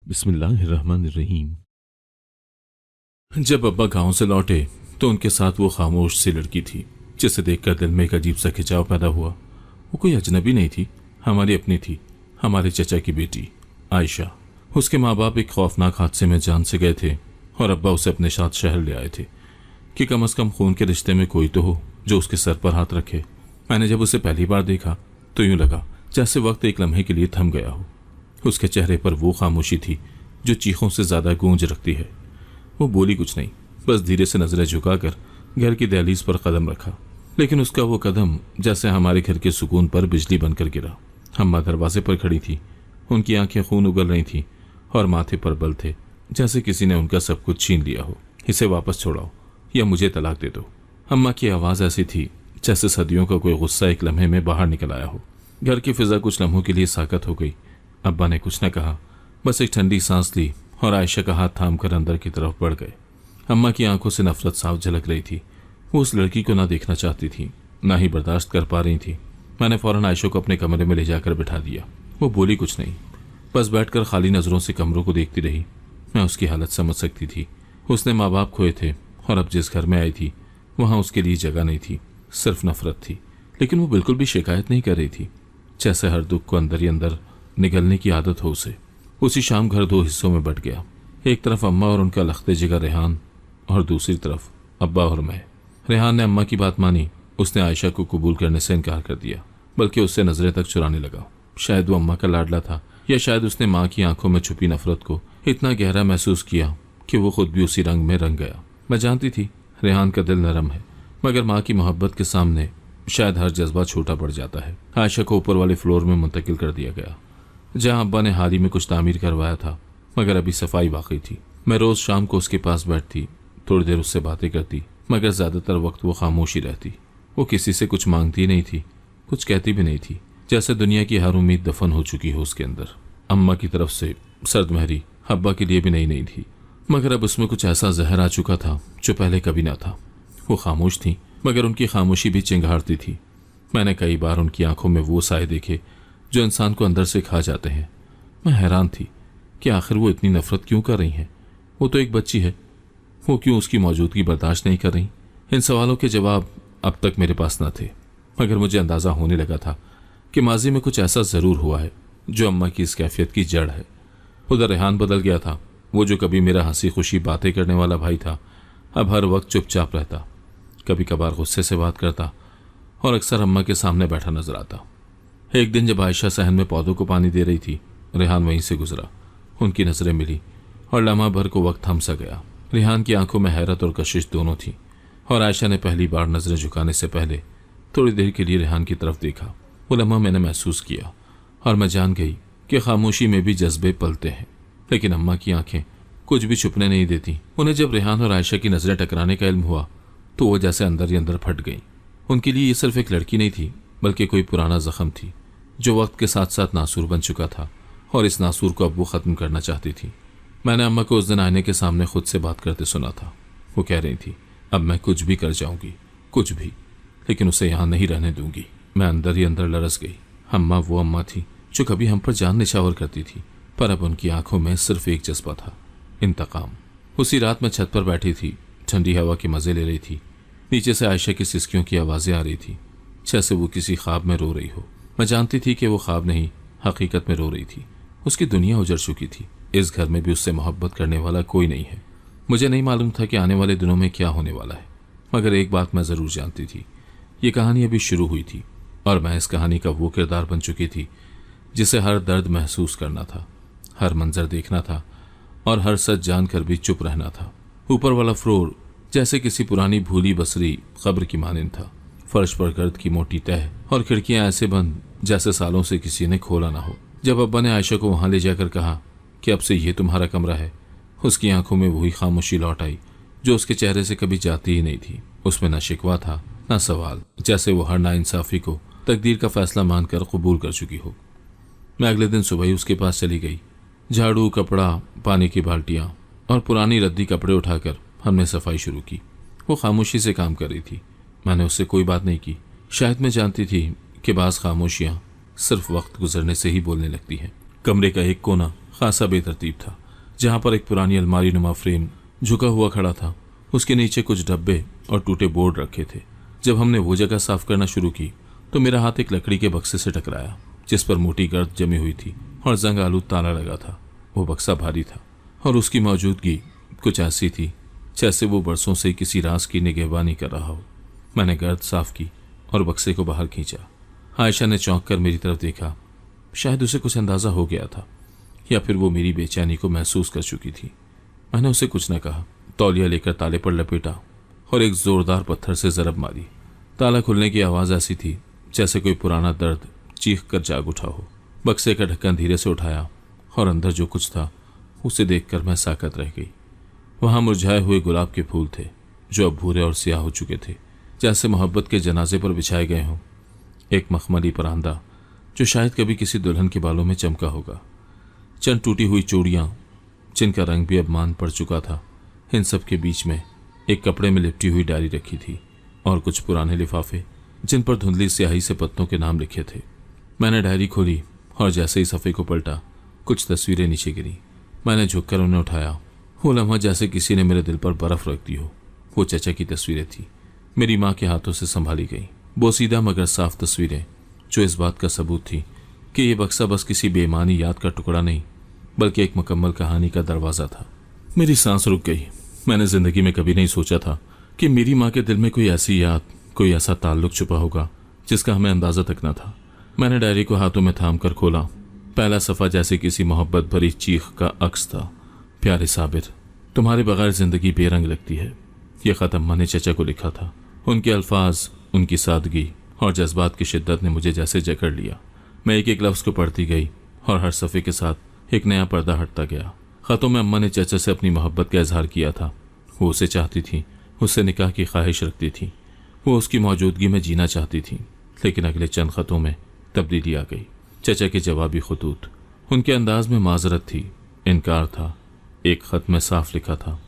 बिस्मिल्लाहिर्रहमानिर्रहीम। जब अब्बा गांव से लौटे तो उनके साथ वो खामोश सी लड़की थी जिसे देखकर दिल में एक अजीब सा खिंचाव पैदा हुआ। वो कोई अजनबी नहीं थी, हमारी अपनी थी, हमारे चचा की बेटी आयशा। उसके माँ बाप एक खौफनाक हादसे में जान से गए थे और अब्बा उसे अपने साथ शहर ले आए थे कि कम से कम खून के रिश्ते में कोई तो हो जो उसके सर पर हाथ रखे। मैंने जब उसे पहली बार देखा तो यूं लगा जैसे वक्त एक लम्हे के लिए थम गया हो। उसके चेहरे पर वो खामोशी थी जो चीखों से ज्यादा गूंज रखती है। वो बोली कुछ नहीं, बस धीरे से नजरें झुकाकर घर की दहलीज पर कदम रखा, लेकिन उसका वो कदम जैसे हमारे घर के सुकून पर बिजली बनकर गिरा। अम्मा दरवाजे पर खड़ी थी, उनकी आंखें खून उगल रही थीं और माथे पर बल थे जैसे किसी ने उनका सब कुछ छीन लिया हो। इसे वापस छोड़ाओ या मुझे तलाक दे दो। अम्मा की आवाज़ ऐसी थी जैसे सदियों का कोई गुस्सा एक लम्हे में बाहर निकल आया हो। घर की फिजा कुछ लम्हों के लिए साकत हो गई। अब्बा ने कुछ न कहा, बस एक ठंडी सांस ली और आयशा का हाथ थामकर अंदर की तरफ बढ़ गए। अम्मा की आंखों से नफरत साफ झलक रही थी। वो उस लड़की को ना देखना चाहती थी, ना ही बर्दाश्त कर पा रही थी। मैंने फौरन आयशा को अपने कमरे में ले जाकर बिठा दिया। वो बोली कुछ नहीं, बस बैठकर खाली नजरों से कमरों को देखती रही। मैं उसकी हालत समझ सकती थी। उसने माँ बाप खोए थे और अब जिस घर में आई थी वहां उसके लिए जगह नहीं थी, सिर्फ नफरत थी। लेकिन वो बिल्कुल भी शिकायत नहीं कर रही थी, जैसे हर दुख को अंदर ही अंदर निगलने की आदत हो उसे। उसी शाम घर दो हिस्सों में बंट गया। एक तरफ अम्मा और उनका लखते जिगर रेहान और दूसरी तरफ अब्बा और मैं। रेहान ने अम्मा की बात मानी। उसने आयशा को कबूल करने से इनकार कर दिया, बल्कि उससे नजरें तक चुराने लगा। शायद वो अम्मा का लाडला था, या शायद उसने माँ की आंखों में छुपी नफरत को इतना गहरा महसूस किया कि वो खुद भी उसी रंग में रंग गया। मैं जानती थी रेहान का दिल नरम है, मगर माँ की मोहब्बत के सामने शायद हर जज्बा छोटा पड़ जाता है। आयशा को ऊपर वाले फ्लोर में मुंतकिल कर दिया गया, जहां अब्बा ने हाल ही में कुछ तामीर करवाया था, मगर अभी सफाई बाकी थी। मैं रोज शाम को उसके पास बैठती, थोड़ी देर उससे बातें करती, मगर ज्यादातर वक्त वो खामोशी रहती। वो किसी से कुछ मांगती नहीं थी, कुछ कहती भी नहीं थी, जैसे दुनिया की हर उम्मीद दफन हो चुकी हो उसके अंदर। अम्मा की तरफ से सर्द महरी अब्बा के लिए भी नहीं थी, मगर अब उसमें कुछ ऐसा जहर आ चुका था जो पहले कभी ना था। वो खामोश थी, मगर उनकी खामोशी भी चिंगारती थी। मैंने कई बार उनकी आंखों में वो साए देखे जो इंसान को अंदर से खा जाते हैं। मैं हैरान थी कि आखिर वो इतनी नफरत क्यों कर रही हैं। वो तो एक बच्ची है, वो क्यों उसकी मौजूदगी बर्दाश्त नहीं कर रही। इन सवालों के जवाब अब तक मेरे पास न थे, मगर मुझे अंदाजा होने लगा था कि माजी में कुछ ऐसा जरूर हुआ है जो अम्मा की इस कैफियत की जड़ है। उधर रेहान बदल गया था। वो जो कभी मेरा हंसी खुशी बातें करने वाला भाई था, अब हर वक्त चुपचाप रहता, कभी कभार गुस्से से बात करता और अक्सर अम्मा के सामने बैठा नजर आता। एक दिन जब आयशा सहन में पौधों को पानी दे रही थी, रेहान वहीं से गुजरा। उनकी नजरें मिली और लम्हा भर को वक्त थम सा गया। रेहान की आंखों में हैरत और कशिश दोनों थी, और आयशा ने पहली बार नजरें झुकाने से पहले थोड़ी देर के लिए रेहान की तरफ देखा। वो लम्हा मैंने महसूस किया और मैं जान गई कि खामोशी में भी जज्बे पलते हैं, लेकिन अम्मा की आंखें कुछ भी छुपने नहीं देती। उन्हें जब रेहान और आयशा की नजरें टकराने का इल्म हुआ तो वो जैसे अंदर ही अंदर फट गई। उनके लिए ये सिर्फ एक लड़की नहीं थी, बल्कि कोई पुराना जख्म थी जो वक्त के साथ साथ नासूर बन चुका था, और इस नासूर को अब वो ख़त्म करना चाहती थी। मैंने अम्मा को उस दिन आईने के सामने खुद से बात करते सुना था। वो कह रही थी, अब मैं कुछ भी कर जाऊंगी, कुछ भी, लेकिन उसे यहाँ नहीं रहने दूंगी। मैं अंदर ही अंदर लरस गई। अम्मा वो अम्मा थी जो कभी हम पर जान निछावर करती थी, पर अब उनकी आंखों में सिर्फ एक जज्बा था, इंतकाम। उसी रात मैं छत पर बैठी थी, ठंडी हवा के मजे ले रही थी। नीचे से आयशा की सिसकियों की आवाज़ें आ रही थी, जैसे वो किसी ख्वाब में रो रही हो। मैं जानती थी कि वो ख्वाब नहीं, हकीकत में रो रही थी। उसकी दुनिया उजड़ चुकी थी। इस घर में भी उससे मोहब्बत करने वाला कोई नहीं है। मुझे नहीं मालूम था कि आने वाले दिनों में क्या होने वाला है, मगर एक बात मैं ज़रूर जानती थी, ये कहानी अभी शुरू हुई थी और मैं इस कहानी का वो किरदार बन चुकी थी जिसे हर दर्द महसूस करना था, हर मंजर देखना था और हर सच जानकर भी चुप रहना था। ऊपर वाला फ्लोर जैसे किसी पुरानी भूली बसरी कब्र की मानिंद था। फर्श पर गर्द की मोटी तह और खिड़कियां ऐसे बंद जैसे सालों से किसी ने खोला ना हो। जब अब्बा ने आयशा को वहां ले जाकर कहा कि अब से ये तुम्हारा कमरा है, उसकी आंखों में वही खामोशी लौट आई जो उसके चेहरे से कभी जाती ही नहीं थी। उसमें न शिकवा था न सवाल, जैसे वो हर नाइंसाफी को तकदीर का फैसला मानकर कबूल कर चुकी हो। मैं अगले दिन सुबह ही उसके पास चली गई। झाड़ू, कपड़ा, पानी की बाल्टियां और पुरानी रद्दी कपड़े उठाकर हमने सफाई शुरू की। वो खामोशी से काम कर रही थी। मैंने उससे कोई बात नहीं की। शायद मैं जानती थी कि बाज़ खामोशियाँ सिर्फ वक्त गुजरने से ही बोलने लगती हैं। कमरे का एक कोना खासा बेतरतीब था। जहाँ पर एक पुरानी अलमारी नुमा फ्रेम झुका हुआ खड़ा था, उसके नीचे कुछ डब्बे और टूटे बोर्ड रखे थे। जब हमने वो जगह साफ करना शुरू की तो मेरा हाथ एक लकड़ी के बक्से से टकराया, जिस पर मोटी गर्द जमी हुई थी और जंग आलू ताला लगा था। वो बक्सा भारी था और उसकी मौजूदगी कुछ ऐसी थी जैसे वो बरसों से किसी राज की निगहबानी कर रहा हो। मैंने गर्द साफ की और बक्से को बाहर खींचा। आयशा ने चौंक कर मेरी तरफ देखा। शायद उसे कुछ अंदाजा हो गया था या फिर वो मेरी बेचैनी को महसूस कर चुकी थी। मैंने उसे कुछ न कहा। तौलिया लेकर ताले पर लपेटा और एक जोरदार पत्थर से जरब मारी। ताला खुलने की आवाज़ ऐसी थी जैसे कोई पुराना दर्द चीख कर जाग उठा हो। बक्से का ढक्कन धीरे से उठाया और अंदर जो कुछ था उसे देखकर मैं साकत रह गई। वहाँ मुरझाए हुए गुलाब के फूल थे जो अब भूरे और स्याह हो चुके थे, जैसे मोहब्बत के जनाजे पर बिछाए गए हों। एक मखमली परांदा जो शायद कभी किसी दुल्हन के बालों में चमका होगा। चंद टूटी हुई चूड़ियाँ जिनका रंग भी अब मान पड़ चुका था। इन सब के बीच में एक कपड़े में लिपटी हुई डायरी रखी थी और कुछ पुराने लिफाफे जिन पर धुंधली स्याही से पत्तों के नाम लिखे थे। मैंने डायरी खोली और जैसे ही सफ़े को पलटा कुछ तस्वीरें नीचे गिरी। मैंने झुककर उन्हें उठाया। वो लम्हा जैसे किसी ने मेरे दिल पर बर्फ रख दी हो। वो चचा की तस्वीरें थी, मेरी माँ के हाथों से संभाली गई। बोसीदा मगर साफ तस्वीरें जो इस बात का सबूत थी कि ये बक्सा बस किसी बेईमानी याद का टुकड़ा नहीं बल्कि एक मुकम्मल कहानी का दरवाज़ा था। मेरी सांस रुक गई। मैंने ज़िंदगी में कभी नहीं सोचा था कि मेरी माँ के दिल में कोई ऐसी याद, कोई ऐसा ताल्लुक छुपा होगा जिसका हमें अंदाज़ा तक न था। मैंने डायरी को हाथों में थाम कर खोला। पहला सफ़ा जैसे किसी मोहब्बत भरी चीख का अक्स था। प्यारे साबिर, तुम्हारे बगैर ज़िंदगी बेरंग लगती है। यह ख़त अम्मा ने चचा को लिखा था। उनके अल्फाज, उनकी सादगी और जज्बात की शिद्दत ने मुझे जैसे जकड़ लिया। मैं एक एक लफ्ज़ को पढ़ती गई और हर सफ़े के साथ एक नया पर्दा हटता गया। ख़तों में अम्मा ने चचा से अपनी मोहब्बत का इजहार किया था। वो उसे चाहती थी, उससे निकाह की ख्वाहिश रखती थी। वो उसकी मौजूदगी में जीना चाहती थी। लेकिन अगले चंद ख़तों में तब्दीली आ गई। चचा के जवाबी खतूत, उनके अंदाज में माजरत थी, इनकार था। एक ख़त में साफ लिखा था,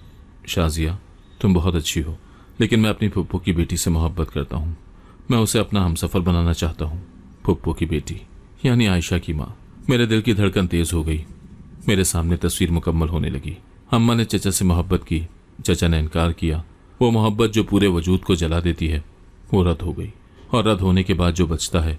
शाजिया तुम बहुत अच्छी हो, लेकिन मैं अपनी फुप्पो की बेटी से मोहब्बत करता हूँ। मैं उसे अपना हमसफ़र बनाना चाहता हूँ। फुप्पो की बेटी यानी आयशा की माँ। मेरे दिल की धड़कन तेज़ हो गई। मेरे सामने तस्वीर मुकम्मल होने लगी। अम्मा ने चचा से मोहब्बत की, चचा ने इनकार किया। वो मोहब्बत जो पूरे वजूद को जला देती है वो रद्द हो गई, और रद्द होने के बाद जो बचता है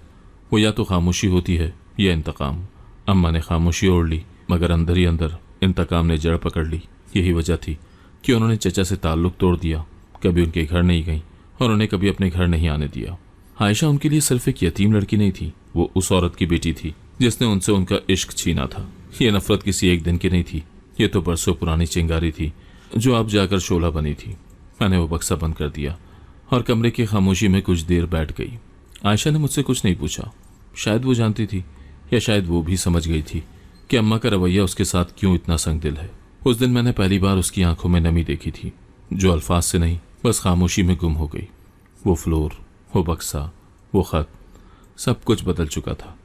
वो या तो खामोशी होती है या इंतकाम। अम्मा ने खामोशी ओढ़ ली, मगर अंदर ही अंदर इंतकाम ने जड़ पकड़ ली। यही वजह थी कि उन्होंने चचा से ताल्लुक़ तोड़ दिया। कभी उनके घर नहीं गई और उन्हें कभी अपने घर नहीं आने दिया। आयशा उनके लिए सिर्फ एक यतीम लड़की नहीं थी, वो उस औरत की बेटी थी जिसने उनसे उनका इश्क छीना था। ये नफरत किसी एक दिन की नहीं थी, ये तो बरसों पुरानी चिंगारी थी जो अब जाकर शोला बनी थी। मैंने वो बक्सा बंद कर दिया और कमरे की खामोशी में कुछ देर बैठ गई। आयशा ने मुझसे कुछ नहीं पूछा। शायद वो जानती थी या शायद वो भी समझ गई थी कि अम्मा का रवैया उसके साथ क्यों इतना संगदिल है। उस दिन मैंने पहली बार उसकी आंखों में नमी देखी थी जो अल्फाज से नहीं बस खामोशी में गुम हो गई। वो फ्लोर, वो बक्सा, वो ख़त, सब कुछ बदल चुका था।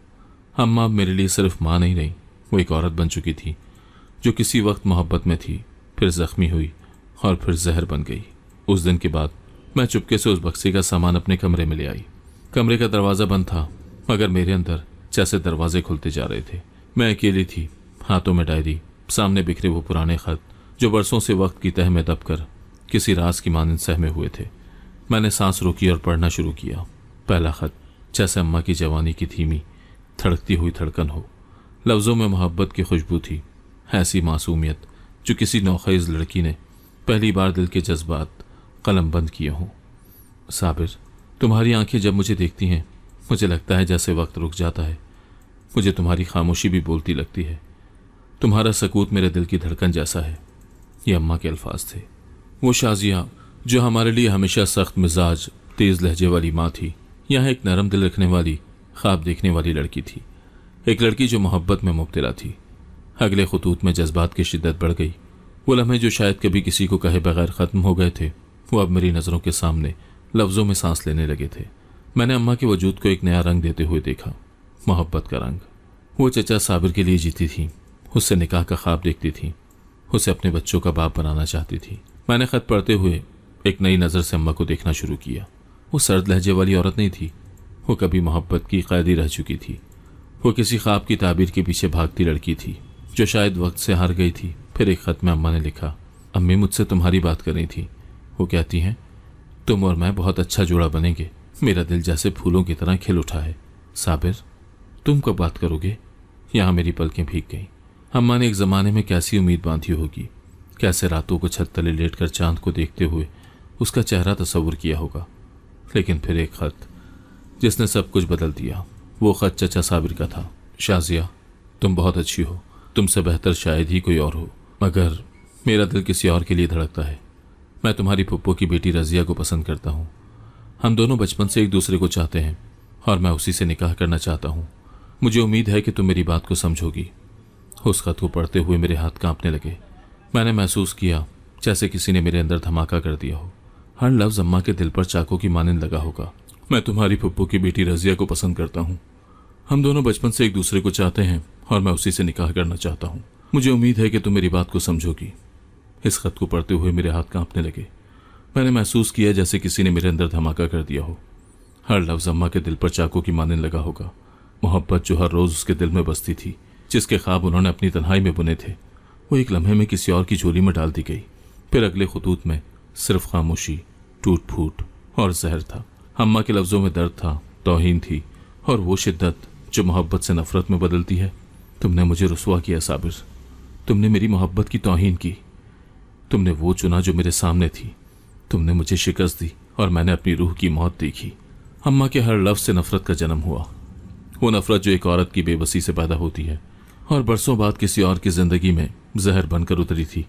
अम्मा अब मेरे लिए सिर्फ माँ नहीं रही, वो एक औरत बन चुकी थी जो किसी वक्त मोहब्बत में थी, फिर ज़ख्मी हुई और फिर जहर बन गई। उस दिन के बाद मैं चुपके से उस बक्से का सामान अपने कमरे में ले आई। कमरे का दरवाज़ा बंद था, मगर मेरे अंदर जैसे दरवाजे खुलते जा रहे थे। मैं अकेली थी, हाथों में डायरी, सामने बिखरे वो पुराने ख़त जो बरसों से वक्त की तह में दबकर किसी राज की मानंद सहमे हुए थे। मैंने सांस रोकी और पढ़ना शुरू किया। पहला ख़त जैसे अम्मा की जवानी की धीमी धड़कती हुई धड़कन हो। लफ्ज़ों में मोहब्बत की खुशबू थी, ऐसी मासूमियत जो किसी नौखेज़ लड़की ने पहली बार दिल के जज्बात कलम बंद किए हों। साबिर, तुम्हारी आंखें जब मुझे देखती हैं मुझे लगता है जैसे वक्त रुक जाता है। मुझे तुम्हारी खामोशी भी बोलती लगती है। तुम्हारा सकूत मेरे दिल की धड़कन जैसा है। ये अम्मा के अल्फाज थे। वो शाजिया जो हमारे लिए हमेशा सख्त मिजाज, तेज़ लहजे वाली माँ थी, यहाँ एक नरम दिल रखने वाली, ख्वाब देखने वाली लड़की थी। एक लड़की जो मोहब्बत में मुब्तला थी। अगले खतूत में जज्बात की शिद्दत बढ़ गई। वो लम्हे जो शायद कभी किसी को कहे बगैर ख़त्म हो गए थे वो अब मेरी नज़रों के सामने लफ्ज़ों में सांस लेने लगे थे। मैंने अम्मा के वजूद को एक नया रंग देते हुए देखा, मोहब्बत का रंग। वो चचा साबिर के लिए जीती थी, उससे निकाह का ख्वाब देखती थी, उसे अपने बच्चों का बाप बनाना चाहती थी। मैंने ख़त पढ़ते हुए एक नई नज़र से अम्मा को देखना शुरू किया। वो सर्द लहजे वाली औरत नहीं थी, वो कभी मोहब्बत की कैदी रह चुकी थी। वो किसी ख्वाब की ताबीर के पीछे भागती लड़की थी जो शायद वक्त से हार गई थी। फिर एक खत में अम्मा ने लिखा, अम्मी मुझसे तुम्हारी बात कर रही थी। वो कहती हैं तुम और मैं बहुत अच्छा जोड़ा बनेंगे। मेरा दिल जैसे फूलों की तरह खिल उठा है। साबिर, तुम कब बात करोगे? यहाँ मेरी पलकें भीग गईं। अम्मा ने एक ज़माने में कैसी उम्मीद बांधी होगी, कैसे रातों को छत तले लेटकर चांद को देखते हुए उसका चेहरा तस्वुर किया होगा। लेकिन फिर एक खत जिसने सब कुछ बदल दिया। वो खत चचा साबिर का था। शाजिया, तुम बहुत अच्छी हो, तुमसे बेहतर शायद ही कोई और हो, मगर मेरा दिल किसी और के लिए धड़कता है। मैं तुम्हारी फुप्पो की बेटी रजिया को पसंद करता हूँ। हम दोनों बचपन से एक दूसरे को चाहते हैं और मैं उसी से निकाह करना चाहता हूँ। मुझे उम्मीद है कि तुम मेरी बात को समझोगी। उस खत को पढ़ते हुए मेरे हाथ कांपने लगे। मैंने महसूस किया जैसे किसी ने मेरे अंदर धमाका कर दिया हो। हर लफ्ज़ अम्मा के दिल पर चाकू की मानंद लगा होगा। मैं तुम्हारी फुप्पो की बेटी रजिया को पसंद करता हूँ। हम दोनों बचपन से एक दूसरे को चाहते हैं और मैं उसी से निकाह करना चाहता हूँ। मुझे उम्मीद है कि तुम मेरी बात को समझोगी। इस खत को पढ़ते हुए मेरे हाथ कांपने लगे। मैंने महसूस किया जैसे किसी ने मेरे अंदर धमाका कर दिया हो। हर लफ्ज़ अम्मा के दिल पर चाकू की मानंद लगा होगा। मोहब्बत जो हर रोज़ उसके दिल में बसती थी, जिसके ख्वाब उन्होंने अपनी तन्हाई में बुने थे, वो एक लम्हे में किसी और की झोली में डाल दी गई। फिर अगले खुतूत में सिर्फ खामोशी, टूट फूट और जहर था। अम्मा के लफ्ज़ों में दर्द था, तौहीन थी और वो शिद्दत जो मोहब्बत से नफरत में बदलती है। तुमने मुझे रुसवा किया साबिर, तुमने मेरी मोहब्बत की तौहीन की। तुमने वो चुना जो मेरे सामने थी। तुमने मुझे शिकस्त दी और मैंने अपनी रूह की मौत देखी। अम्मा के हर लफ्ज़ से नफरत का जन्म हुआ। वो नफरत जो एक औरत की बेबसी से पैदा होती है और बरसों बाद किसी और की जिंदगी में जहर बनकर उतरी थी।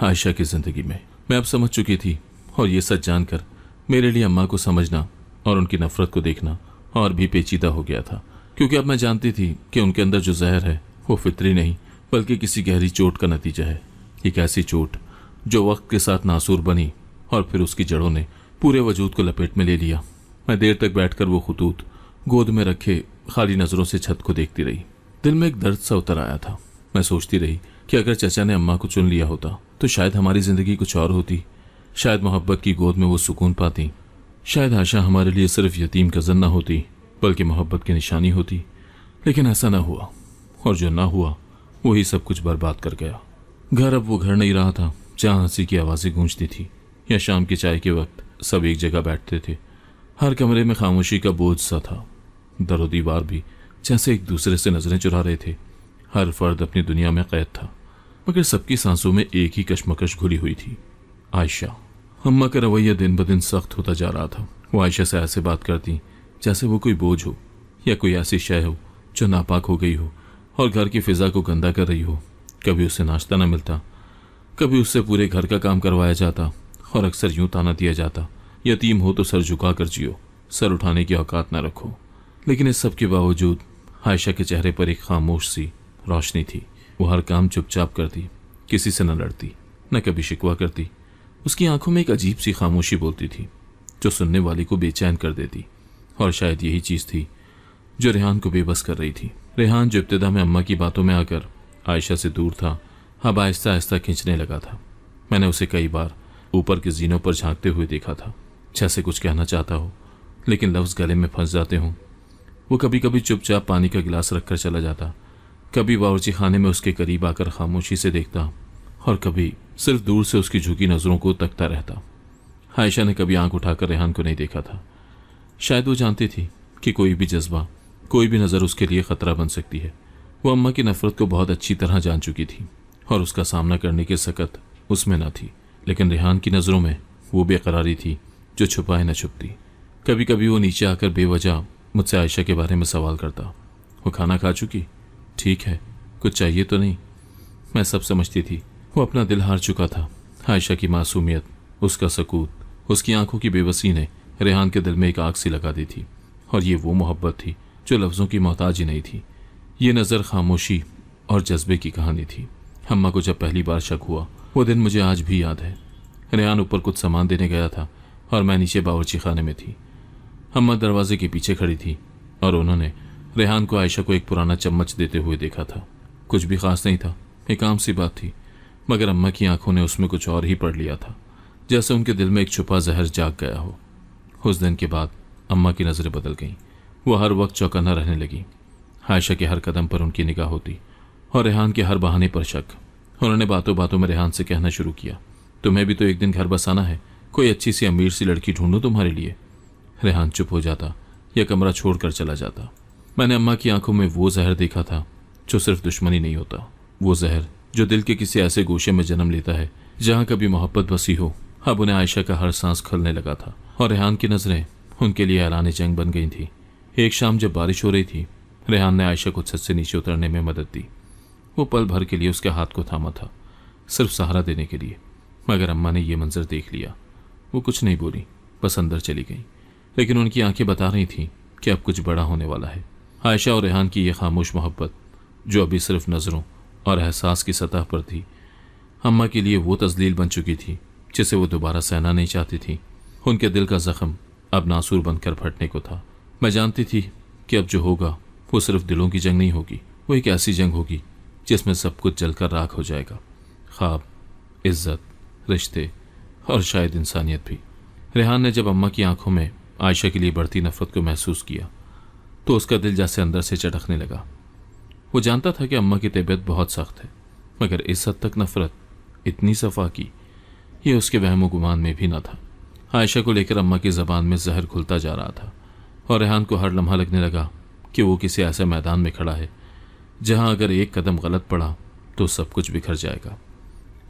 आयशा की जिंदगी में। मैं अब समझ चुकी थी और ये सच जानकर मेरे लिए अम्मा को समझना और उनकी नफरत को देखना और भी पेचीदा हो गया था, क्योंकि अब मैं जानती थी कि उनके अंदर जो जहर है वो फितरी नहीं बल्कि किसी गहरी चोट का नतीजा है। एक ऐसी चोट जो वक्त के साथ नासूर बनी और फिर उसकी जड़ों ने पूरे वजूद को लपेट में ले लिया। मैं देर तक बैठकर वो खुतूत गोद में रखे खाली नज़रों से छत को देखती रही। दिल में एक दर्द सा उतर आया था। मैं सोचती रही कि अगर चचा ने अम्मा को चुन लिया होता तो शायद हमारी ज़िंदगी कुछ और होती। शायद मोहब्बत की गोद में वो सुकून पाती। शायद आशा हमारे लिए सिर्फ यतीम कज़न ना होती बल्कि मोहब्बत की निशानी होती। लेकिन ऐसा ना हुआ और जो ना हुआ वही सब कुछ बर्बाद कर गया। घर अब वो घर नहीं रहा था जहाँ हंसी की आवाज़ें गूंजती थी या शाम की चाय के वक्त सब एक जगह बैठते थे। हर कमरे में खामोशी का बोझ सा था। दरो दीवार भी जैसे एक दूसरे से नजरें चुरा रहे थे। हर फर्द अपनी दुनिया में कैद था, मगर सबकी सांसों में एक ही कशमकश घुली हुई थी, आयशा। अम्मा का रवैया दिन ब दिन सख्त होता जा रहा था। वो आयशा से ऐसे बात करती जैसे वो कोई बोझ हो या कोई ऐसी शय हो जो नापाक हो गई हो और घर की फिजा को गंदा कर रही हो। कभी उससे नाश्ता न मिलता, कभी उससे पूरे घर का काम करवाया जाता और अक्सर यूं ताना दिया जाता, यतीम हो तो सर झुका कर जियो, सर उठाने की औकात न रखो। लेकिन इस सब के बावजूद आयशा के चेहरे पर एक खामोश सी रोशनी थी। वो हर काम चुपचाप करती, किसी से न लड़ती, न कभी शिकवा करती। उसकी आंखों में एक अजीब सी खामोशी बोलती थी जो सुनने वाले को बेचैन कर देती। और शायद यही चीज़ थी जो रेहान को बेबस कर रही थी। रेहान जो इब्तिदा में अम्मा की बातों में आकर आयशा से दूर था, अब आहिस्ता आहिस्ता खींचने लगा था। मैंने उसे कई बार ऊपर के जीनों पर झांकते हुए देखा था, जैसे कुछ कहना चाहता हो लेकिन लफ्ज़ गले में फंस जाते हों। वो कभी कभी चुपचाप पानी का गिलास रखकर चला जाता, कभी बावर्ची खाने में उसके करीब आकर खामोशी से देखता और कभी सिर्फ दूर से उसकी झुकी नज़रों को तकता रहता। आयशा ने कभी आंख उठाकर रेहान को नहीं देखा था। शायद वो जानती थी कि कोई भी जज्बा, कोई भी नज़र उसके लिए ख़तरा बन सकती है। वो अम्मा की नफ़रत को बहुत अच्छी तरह जान चुकी थी और उसका सामना करने की सकत उसमें न थी। लेकिन रेहान की नज़रों में वो बेकरारी थी जो छुपाए न छुपती। कभी कभी वो नीचे आकर बेवजह मुझसे आयशा के बारे में सवाल करता। वो खाना खा चुकी? ठीक है, कुछ चाहिए तो नहीं? मैं सब समझती थी। वो अपना दिल हार चुका था। आयशा की मासूमियत, उसका सकूत, उसकी आंखों की बेबसी ने रेहान के दिल में एक आग सी लगा दी थी। और ये वो मोहब्बत थी जो लफ्ज़ों की मोहताज ही नहीं थी। ये नज़र, खामोशी और जज्बे की कहानी थी। अम्मा को जब पहली बार शक हुआ, वो दिन मुझे आज भी याद है। रेहान ऊपर कुछ सामान देने गया था और मैं नीचे बावर्ची खाने में थी। अम्मा दरवाजे के पीछे खड़ी थी और उन्होंने रेहान को आयशा को एक पुराना चम्मच देते हुए देखा था। कुछ भी खास नहीं था, एक आम सी बात थी, मगर अम्मा की आंखों ने उसमें कुछ और ही पढ़ लिया था, जैसे उनके दिल में एक छुपा जहर जाग गया हो। उस दिन के बाद अम्मा की नज़रें बदल गईं। वो हर वक्त चौकन्ना रहने लगी। आयशा के हर कदम पर उनकी निगाह होती और रेहान के हर बहाने पर शक। उन्होंने बातों बातों में रेहान से कहना शुरू किया, तुम्हें भी तो एक दिन घर बसाना है, कोई अच्छी सी अमीर सी लड़की ढूंढूं तुम्हारे लिए। रेहान चुप हो जाता या कमरा छोड़कर चला जाता। मैंने अम्मा की आंखों में वो जहर देखा था जो सिर्फ दुश्मनी नहीं होता, वो जहर जो दिल के किसी ऐसे गोशे में जन्म लेता है जहां कभी मोहब्बत बसी हो। अब उन्हें आयशा का हर सांस खलने लगा था और रेहान की नजरें उनके लिए ऐलान जंग बन गई थी। एक शाम जब बारिश हो रही थी, रेहान ने आयशा को छत से नीचे उतरने में मदद दी। वो पल भर के लिए उसके हाथ को थामा था, सिर्फ सहारा देने के लिए। मगर अम्मा ने यह मंजर देख लिया। वो कुछ नहीं बोली, बस अंदर चली गई। लेकिन उनकी आंखें बता रही थीं कि अब कुछ बड़ा होने वाला है। आयशा और रेहान की यह खामोश मोहब्बत जो अभी सिर्फ नज़रों और एहसास की सतह पर थी, अम्मा के लिए वो तजलील बन चुकी थी जिसे वो दोबारा सहना नहीं चाहती थी। उनके दिल का जख्म अब नासूर बनकर फटने को था। मैं जानती थी कि अब जो होगा वो सिर्फ दिलों की जंग नहीं होगी, वो एक ऐसी जंग होगी जिसमें सब कुछ जलकर राख हो जाएगा। ख्वाब, इज्जत, रिश्ते और शायद इंसानियत भी। रेहान ने जब अम्मा की आंखों में आयशा के लिए बढ़ती नफरत को महसूस किया तो उसका दिल जैसे अंदर से चटकने लगा। वो जानता था कि अम्मा की तबीयत बहुत सख्त है, मगर इस हद तक नफरत, इतनी सफा की, ये उसके वहम गुमान में भी न था। आयशा को लेकर अम्मा की ज़बान में जहर खुलता जा रहा था और रेहान को हर लम्हा लगने लगा कि वो किसी ऐसे मैदान में खड़ा है जहां अगर एक कदम गलत पड़ा तो सब कुछ बिखर जाएगा।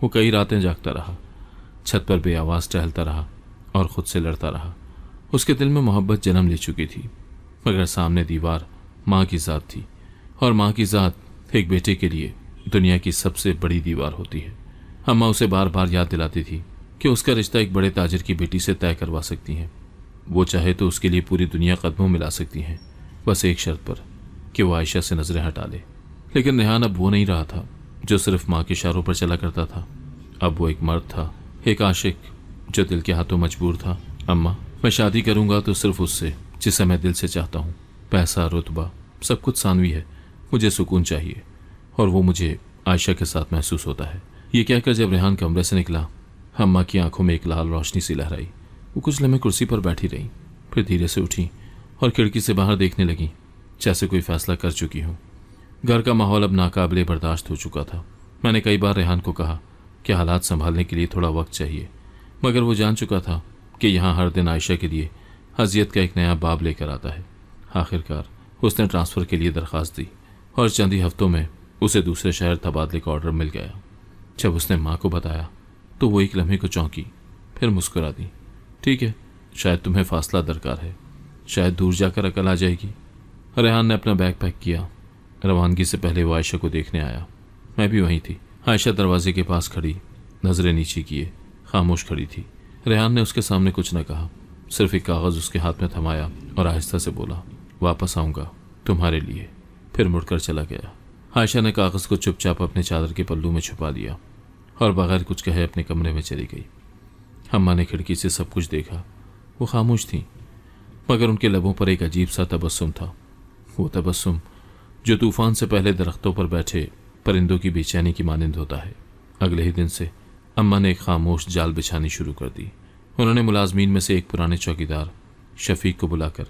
वो कई रातें जागता रहा, छत पर बेआवाज़ टहलता रहा और खुद से लड़ता रहा। उसके दिल में मोहब्बत जन्म ले चुकी थी, मगर सामने दीवार माँ की ज़ात थी और माँ की ज़ात एक बेटे के लिए दुनिया की सबसे बड़ी दीवार होती है। अम्मा उसे बार बार याद दिलाती थी कि उसका रिश्ता एक बड़े ताजिर की बेटी से तय करवा सकती हैं। वो चाहे तो उसके लिए पूरी दुनिया कदमों में ला सकती हैं, बस एक शर्त पर कि वो आयशा से नजरें हटा ले। लेकिन रेहान अब वो नहीं रहा था जो सिर्फ माँ के इशारों पर चला करता था। अब वो एक मर्द था, एक आशिक जो दिल के हाथों मजबूर था। अम्मा, मैं शादी करूंगा तो सिर्फ उससे जिसे मैं दिल से चाहता हूँ। पैसा, रुतबा, सब कुछ सानवी है, मुझे सुकून चाहिए और वो मुझे आयशा के साथ महसूस होता है। ये कहकर जब रेहान कमरे से निकला, अम्मा की आंखों में एक लाल रोशनी सी लहराई। वो कुछ लम्हे कुर्सी पर बैठी रही, फिर धीरे से उठी और खिड़की से बाहर देखने लगी जैसे कोई फैसला कर चुकी हो। घर का माहौल अब नाकाबिले बर्दाश्त हो चुका था। मैंने कई बार रेहान को कहा कि हालात संभालने के लिए थोड़ा वक्त चाहिए, मगर वो जान चुका था कि यहाँ हर दिन आयशा के लिए अजियत का एक नया बाब लेकर आता है। आखिरकार उसने ट्रांसफ़र के लिए दरख्वास्त दी और चंद ही हफ्तों में उसे दूसरे शहर तबादले का ऑर्डर मिल गया। जब उसने माँ को बताया तो वो एक लम्हे को चौंकी, फिर मुस्कुरा दी। ठीक है, शायद तुम्हें फासला दरकार है, शायद दूर जाकर अकल आ जाएगी। रेहान ने अपना बैग पैक किया। रवानगी से पहले वो आयशा को देखने आया। मैं भी वहीं थी। आयशा दरवाजे के पास खड़ी, नजरें नीचे किए, खामोश खड़ी थी। रेहान ने उसके सामने कुछ न कहा, सिर्फ एक कागज़ उसके हाथ में थमाया और आहिस्ता से बोला, वापस आऊँगा तुम्हारे लिए। फिर मुड़कर चला गया। आयशा ने कागज़ को चुपचाप अपने चादर के पल्लू में छुपा दिया और बगैर कुछ कहे अपने कमरे में चली गई। अम्मा ने खिड़की से सब कुछ देखा। वो खामोश थी, मगर उनके लबों पर एक अजीब सा तबस्सुम था। वो तबस्सुम जो तूफान से पहले दरख्तों पर बैठे परिंदों की बेचैनी की मानिंद होता है। अगले ही दिन से अम्मा ने एक खामोश जाल बिछानी शुरू कर दी। उन्होंने मुलाजमीन में से एक पुराने चौकीदार शफीक को बुलाकर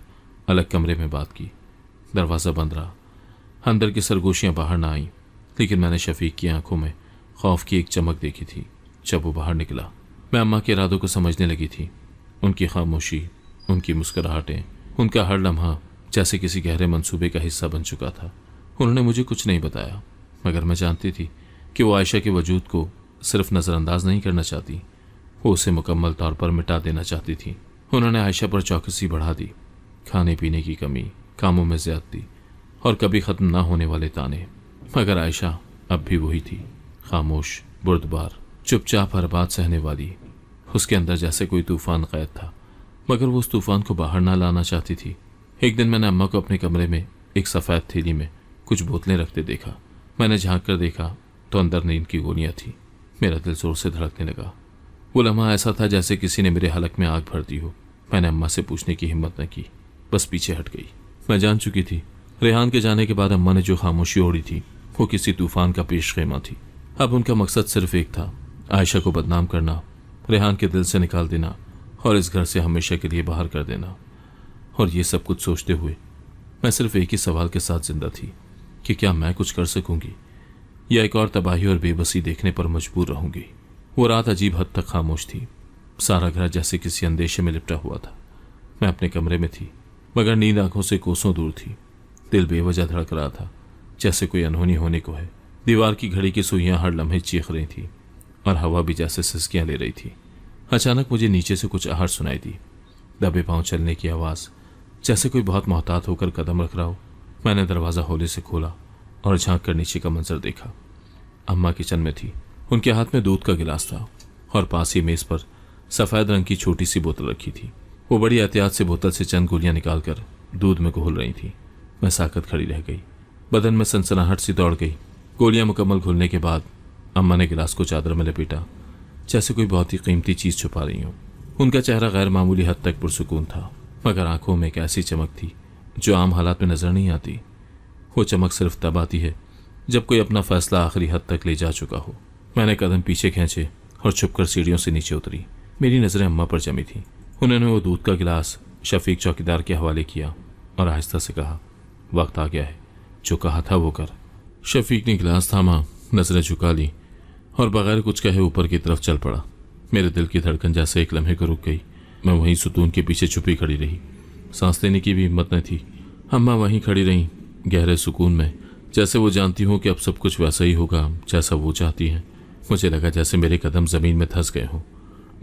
अलग कमरे में बात की। दरवाज़ा बंद रहा, अंदर की सरगोशियाँ बाहर ना आईं, लेकिन मैंने शफीक की आंखों में खौफ की एक चमक देखी थी। जब वो बाहर निकला, मैं अम्मा के इरादों को समझने लगी थी। उनकी खामोशी, उनकी मुस्कुराहटें, उनका हर लम्हा जैसे किसी गहरे मंसूबे का हिस्सा बन चुका था। उन्होंने मुझे कुछ नहीं बताया, मगर मैं जानती थी कि वो आयशा के वजूद को सिर्फ नज़रअंदाज नहीं करना चाहती, वो उसे मुकम्मल तौर पर मिटा देना चाहती थी। उन्होंने आयशा पर चौकसी बढ़ा दी। खाने पीने की कमी, कामों में ज़्यादती और कभी ख़त्म ना होने वाले ताने। मगर आयशा अब भी वही थी, खामोश, बुर्दबार, चुपचाप हर बात सहने वाली। उसके अंदर जैसे कोई तूफ़ान कैद था, मगर वो उस तूफ़ान को बाहर ना लाना चाहती थी। एक दिन मैंने अम्मा को अपने कमरे में एक सफ़ेद थैली में कुछ बोतलें रखते देखा। मैंने झांक कर देखा तो अंदर नींद की गोलियां थी। मेरा दिल जोर से धड़कने लगा। वो लम्हा ऐसा था जैसे किसी ने मेरे हलक में आग भर दी हो। मैंने अम्मा से पूछने की हिम्मत न की, बस पीछे हट गई। मैं जान चुकी थी रेहान के जाने के बाद अम्मा ने जो खामोशी ओढ़ी थी वो किसी तूफान का पेश खेमा थी। अब उनका मकसद सिर्फ एक था, आयशा को बदनाम करना, रेहान के दिल से निकाल देना और इस घर से हमेशा के लिए बाहर कर देना। और ये सब कुछ सोचते हुए मैं सिर्फ एक ही सवाल के साथ जिंदा थी कि क्या मैं कुछ कर सकूंगी, या एक और तबाही और बेबसी देखने पर मजबूर रहूंगी। वो रात अजीब हद तक खामोश थी। सारा घर जैसे किसी अंदेशे में लिपटा हुआ था। मैं अपने कमरे में थी, मगर नींद आंखों से कोसों दूर थी। दिल बेवजह धड़क रहा था, जैसे कोई अनहोनी होने को है। दीवार की घड़ी की सुइयां हर लम्हे चीख रही थी और हवा भी जैसे सिसकियां ले रही थी। अचानक मुझे नीचे से कुछ आहट सुनाई दी, दबे पांव चलने की आवाज़, जैसे कोई बहुत मोहतात होकर कदम रख रहा हो। मैंने दरवाज़ा हौले से खोला और झांक कर नीचे का मंजर देखा। अम्मा किचन में थी। उनके हाथ में दूध का गिलास था और पास ही मेज़ पर सफ़ेद रंग की छोटी सी बोतल रखी थी। वो बड़ी एहतियात से बोतल से चंद गोलियां निकालकर दूध में घोल रही थी। मैं साकत खड़ी रह गई, बदन में सनसनाहट सी दौड़ गई। गोलियां मुकम्मल घुलने के बाद अम्मा ने गिलास को चादर में लपेटा, जैसे कोई बहुत ही कीमती चीज़ छुपा रही हो। उनका चेहरा गैर मामूली हद तक पुरसुकून था, मगर आंखों में एक ऐसी चमक थी जो आम हालात में नजर नहीं आती। वो चमक सिर्फ तब आती है जब कोई अपना फैसला आखिरी हद तक ले जा चुका हो। मैंने कदम पीछे खींचे और छुपकर सीढ़ियों से नीचे उतरी। मेरी नज़रें अम्मा पर जमी थी। उन्होंने वो दूध का गिलास शफीक चौकीदार के हवाले किया और आहिस्ता से कहा, वक्त आ गया है, जो कहा था वो कर। शफीक ने गिलास थामा, नजरें झुका ली और बगैर कुछ कहे ऊपर की तरफ चल पड़ा। मेरे दिल की धड़कन जैसे एक लम्हे को रुक गई। मैं वहीं सुतून के पीछे छुपी खड़ी रही। सांस लेने की भी हिम्मत न थी। अम्मा वहीं खड़ी रहीं, गहरे सुकून में, जैसे वो जानती हूँ कि अब सब कुछ वैसा ही होगा जैसा वो चाहती हैं। मुझे लगा जैसे मेरे कदम ज़मीन में धंस गए हों।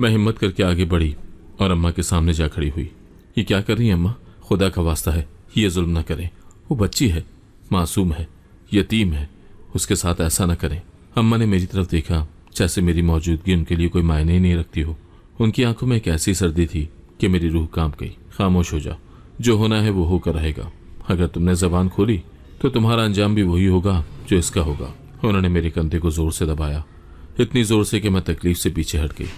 मैं हिम्मत करके आगे बढ़ी और अम्मा के सामने जा खड़ी हुई। ये क्या कर रही है अम्मा? खुदा का वास्ता है, ये जुल्म न करें। वो बच्ची है, मासूम है, यतीम है, उसके साथ ऐसा न करें। अम्मा ने मेरी तरफ देखा जैसे मेरी मौजूदगी उनके लिए कोई मायने ही नहीं रखती हो। उनकी आंखों में एक ऐसी सर्दी थी कि मेरी रूह कांप गई। खामोश हो जा, जो होना है वो होकर रहेगा। अगर तुमने जबान खोली तो तुम्हारा अंजाम भी वही होगा जो इसका होगा। उन्होंने मेरे कंधे को जोर से दबाया, इतनी जोर से कि मैं तकलीफ से पीछे हट गई।